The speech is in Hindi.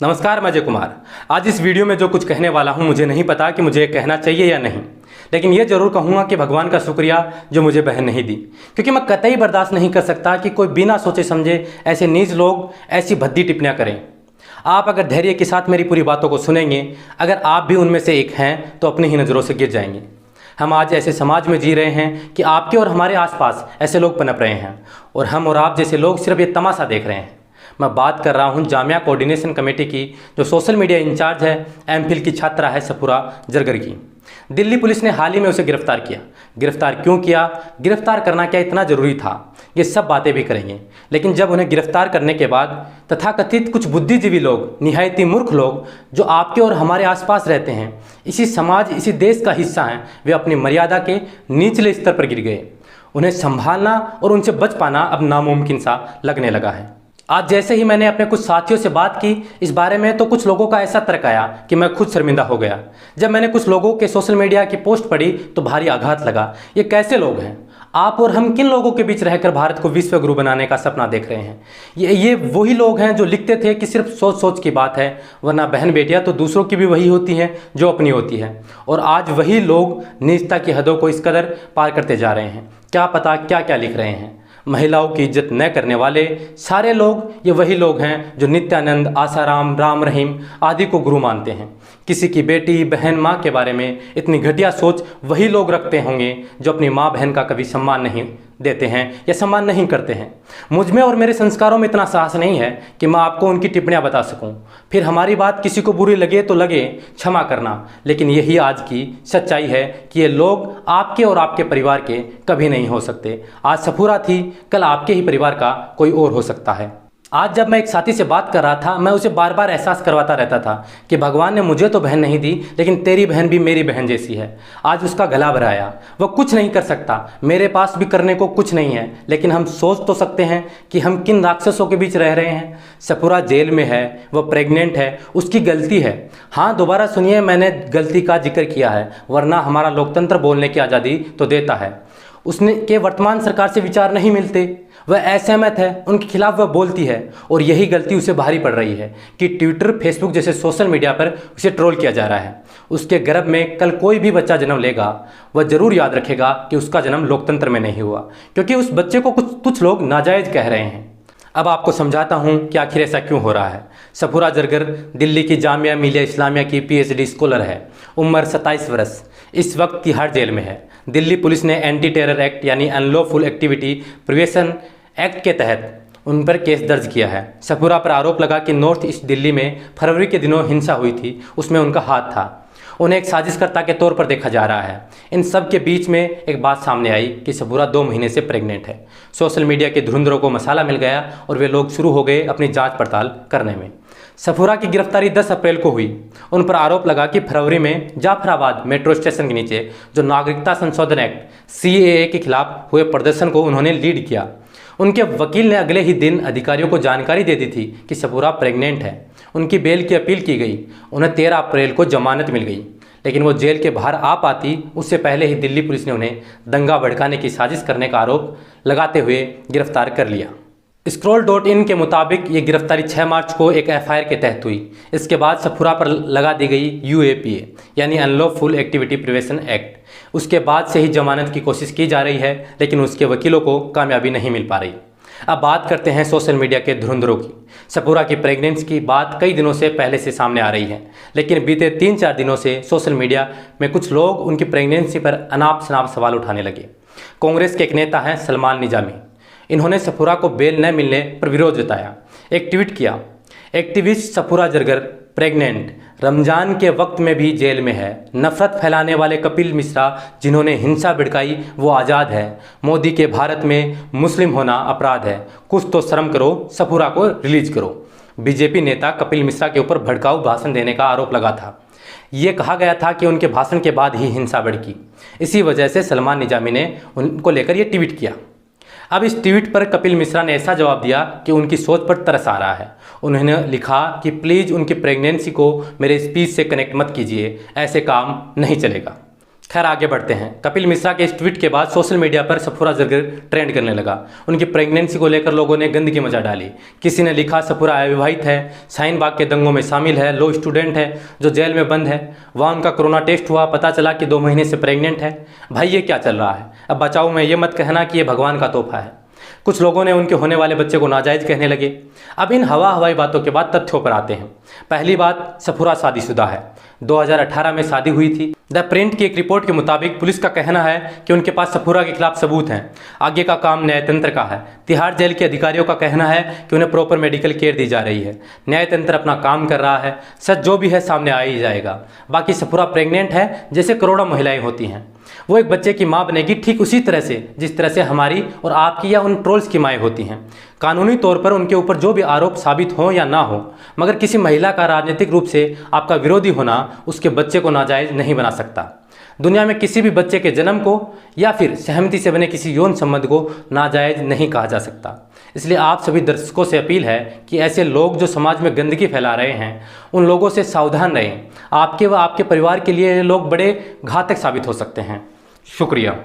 नमस्कार, मैं अजय कुमार। आज इस वीडियो में जो कुछ कहने वाला हूं मुझे नहीं पता कि मुझे कहना चाहिए या नहीं, लेकिन ये जरूर कहूँगा कि भगवान का शुक्रिया जो मुझे बहन नहीं दी, क्योंकि मैं कतई बर्दाश्त नहीं कर सकता कि कोई बिना सोचे समझे ऐसे नीच लोग ऐसी भद्दी टिप्पणियाँ करें। आप अगर धैर्य के साथ मेरी पूरी बातों को सुनेंगे, अगर आप भी उनमें से एक हैं तो अपनी ही नज़रों से गिर जाएंगे। हम आज ऐसे समाज में जी रहे हैं कि आपके और हमारे आसपास ऐसे लोग पनप रहे हैं और हम और आप जैसे लोग सिर्फ ये तमाशा देख रहे हैं। मैं बात कर रहा हूं जामिया कोऑर्डिनेशन कमेटी की, जो सोशल मीडिया इंचार्ज है, एमफिल की छात्रा है सफूरा जरगर की। दिल्ली पुलिस ने हाल ही में उसे गिरफ्तार किया। गिरफ्तार क्यों किया, गिरफ्तार करना क्या इतना ज़रूरी था, ये सब बातें भी करेंगे। लेकिन जब उन्हें गिरफ्तार करने के बाद तथाकथित कुछ बुद्धिजीवी लोग, निहायती मूर्ख लोग जो आपके और हमारे आसपास रहते हैं, इसी समाज इसी देश का हिस्सा हैं, वे अपनी मर्यादा के निचले स्तर पर गिर गए। उन्हें संभालना और उनसे बच पाना अब नामुमकिन सा लगने लगा है। आज जैसे ही मैंने अपने कुछ साथियों से बात की इस बारे में, तो कुछ लोगों का ऐसा तर्क आया कि मैं खुद शर्मिंदा हो गया। जब मैंने कुछ लोगों के सोशल मीडिया की पोस्ट पढ़ी तो भारी आघात लगा। ये कैसे लोग हैं? आप और हम किन लोगों के बीच रहकर भारत को विश्व गुरु बनाने का सपना देख रहे हैं? ये वही लोग हैं जो लिखते थे कि सिर्फ सोच सोच की बात है, वरना बहन बेटियां तो दूसरों की भी वही होती हैं जो अपनी होती है। और आज वही लोग नीचता की हदों को इस कदर पार करते जा रहे हैं। क्या पता क्या क्या लिख रहे हैं। महिलाओं की इज्जत न करने वाले सारे लोग ये वही लोग हैं जो नित्यानंद, आसाराम, राम रहीम आदि को गुरु मानते हैं। किसी की बेटी, बहन, माँ के बारे में इतनी घटिया सोच वही लोग रखते होंगे जो अपनी माँ बहन का कभी सम्मान नहीं देते हैं या सम्मान नहीं करते हैं। मुझ में और मेरे संस्कारों में इतना साहस नहीं है कि मैं आपको उनकी टिप्पणियां बता सकूं। फिर हमारी बात किसी को बुरी लगे तो लगे, क्षमा करना, लेकिन यही आज की सच्चाई है कि ये लोग आपके और आपके परिवार के कभी नहीं हो सकते। आज सफूरा थी, कल आपके ही परिवार का कोई और हो सकता है। आज जब मैं एक साथी से बात कर रहा था, मैं उसे बार बार एहसास करवाता रहता था कि भगवान ने मुझे तो बहन नहीं दी, लेकिन तेरी बहन भी मेरी बहन जैसी है। आज उसका गला भराया। वह कुछ नहीं कर सकता, मेरे पास भी करने को कुछ नहीं है, लेकिन हम सोच तो सकते हैं कि हम किन राक्षसों के बीच रह रहे हैं। सफूरा जेल में है, वह प्रेग्नेंट है, उसकी गलती है। हाँ, दोबारा सुनिए, मैंने गलती का जिक्र किया है, वरना हमारा लोकतंत्र बोलने की आज़ादी तो देता है। उसने के वर्तमान सरकार से विचार नहीं मिलते, वह असहमत है, उनके खिलाफ वह बोलती है, और यही गलती उसे भारी पड़ रही है कि ट्विटर, फेसबुक जैसे सोशल मीडिया पर उसे ट्रोल किया जा रहा है। उसके गर्भ में कल कोई भी बच्चा जन्म लेगा, वह जरूर याद रखेगा कि उसका जन्म लोकतंत्र में नहीं हुआ, क्योंकि उस बच्चे को कुछ लोग नाजायज कह रहे हैं। अब आपको समझाता हूँ कि आखिर ऐसा क्यों हो रहा है। सफूरा जरगर दिल्ली की जामिया मिलिया इस्लामिया की PhD स्कॉलर है। उम्र 27 वर्ष। इस वक्त तिहाड़ जेल में है। दिल्ली पुलिस ने एंटी टेरर एक्ट यानी अनलॉफुल एक्टिविटी प्रिवेंशन एक्ट के तहत उन पर केस दर्ज किया है। सफूरा पर आरोप लगा कि नॉर्थ ईस्ट दिल्ली में फरवरी के दिनों हिंसा हुई थी, उसमें उनका हाथ था। उन्हें एक साजिशकर्ता के तौर पर देखा जा रहा है। इन सब के बीच में एक बात सामने आई कि सफूरा 2 महीने से प्रेग्नेंट है। सोशल मीडिया के धुरंधरों को मसाला मिल गया और वे लोग शुरू हो गए अपनी जांच पड़ताल करने में। सफूरा की गिरफ्तारी 10 अप्रैल को हुई। उन पर आरोप लगा कि फरवरी में जाफराबाद मेट्रो स्टेशन के नीचे जो नागरिकता संशोधन एक्ट CAA के खिलाफ हुए प्रदर्शन को उन्होंने लीड किया। उनके वकील ने अगले ही दिन अधिकारियों को जानकारी दे दी थी कि सफूरा प्रेग्नेंट है। उनकी बेल की अपील की गई। उन्हें 13 अप्रैल को जमानत मिल गई, लेकिन वो जेल के बाहर आ पाती उससे पहले ही दिल्ली पुलिस ने उन्हें दंगा भड़काने की साजिश करने का आरोप लगाते हुए गिरफ्तार कर लिया। Scroll.in के मुताबिक ये गिरफ्तारी 6 मार्च को एक FIR के तहत हुई। इसके बाद सफूरा पर लगा दी गई UAPA यानी अनलॉफुल एक्टिविटी प्रिवेंशन एक्ट। उसके बाद से ही जमानत की कोशिश की जा रही है, लेकिन उसके वकीलों को कामयाबी नहीं मिल पा रही। अब बात करते हैं सोशल मीडिया के धुरंधरों की। सफूरा की प्रेगनेंसी की बात कई दिनों से पहले से सामने आ रही है, लेकिन बीते 3-4 दिनों से सोशल मीडिया में कुछ लोग उनकी प्रेगनेंसी पर अनाप शनाप सवाल उठाने लगे। कांग्रेस के एक नेता हैं सलमान निजामी। इन्होंने सफूरा को बेल न मिलने पर विरोध जताया। एक ट्वीट किया, एक्टिविस्ट सफूरा जरगर प्रेग्नेंट, रमजान के वक्त में भी जेल में है। नफरत फैलाने वाले कपिल मिश्रा जिन्होंने हिंसा भड़काई वो आज़ाद है। मोदी के भारत में मुस्लिम होना अपराध है। कुछ तो शर्म करो, सफूरा को रिलीज करो। बीजेपी नेता कपिल मिश्रा के ऊपर भड़काऊ भाषण देने का आरोप लगा था। ये कहा गया था कि उनके भाषण के बाद ही हिंसा भड़की। इसी वजह से सलमान निजामी ने उनको लेकर ये ट्वीट किया। अब इस ट्वीट पर कपिल मिश्रा ने ऐसा जवाब दिया कि उनकी सोच पर तरस आ रहा है। उन्होंने लिखा कि प्लीज़ उनकी प्रेगनेंसी को मेरे स्पीच से कनेक्ट मत कीजिए, ऐसे काम नहीं चलेगा। खैर आगे बढ़ते हैं। कपिल मिश्रा के इस ट्वीट के बाद सोशल मीडिया पर सफूरा जरगर ट्रेंड करने लगा। उनकी प्रेगनेंसी को लेकर लोगों ने गंदगी मचा डाली। किसी ने लिखा सफूरा अविवाहित है, शाहीन बाग के दंगों में शामिल है, लो स्टूडेंट है जो जेल में बंद है, वहाँ उनका कोरोना टेस्ट हुआ, पता चला कि 2 महीने से प्रेग्नेंट है। भाई ये क्या चल रहा है? अब बचाओ में ये मत कहना कि ये भगवान का तोहफा है। कुछ लोगों ने उनके होने वाले बच्चे को नाजायज़ कहने लगे। अब इन हवाई बातों के बाद तथ्यों पर आते हैं। पहली बात, सफूरा शादीशुदा है। 2018 में शादी हुई थी। द प्रिंट की एक रिपोर्ट के मुताबिक पुलिस का कहना है कि उनके पास सफूरा के खिलाफ सबूत हैं। आगे का काम न्यायतंत्र का है। तिहाड़ जेल के अधिकारियों का कहना है कि उन्हें प्रॉपर मेडिकल केयर दी जा रही है। न्यायतंत्र अपना काम कर रहा है। सच जो भी है सामने आ ही जाएगा। बाकी सफूरा प्रेग्नेंट है जैसे करोड़ों महिलाएं होती हैं। वो एक बच्चे की माँ बनेगी ठीक उसी तरह से जिस तरह से हमारी और आपकी या उन ट्रोल्स की माएँ होती हैं। कानूनी तौर पर उनके ऊपर जो भी आरोप साबित हो या ना हो, मगर किसी महिला का राजनीतिक रूप से आपका विरोधी होना उसके बच्चे को नाजायज़ नहीं बना सकता। दुनिया में किसी भी बच्चे के जन्म को या फिर सहमति से बने किसी यौन संबंध को नाजायज़ नहीं कहा जा सकता। इसलिए आप सभी दर्शकों से अपील है कि ऐसे लोग जो समाज में गंदगी फैला रहे हैं उन लोगों से सावधान रहें। आपके व आपके परिवार के लिए ये लोग बड़े घातक साबित हो सकते हैं। शुक्रिया।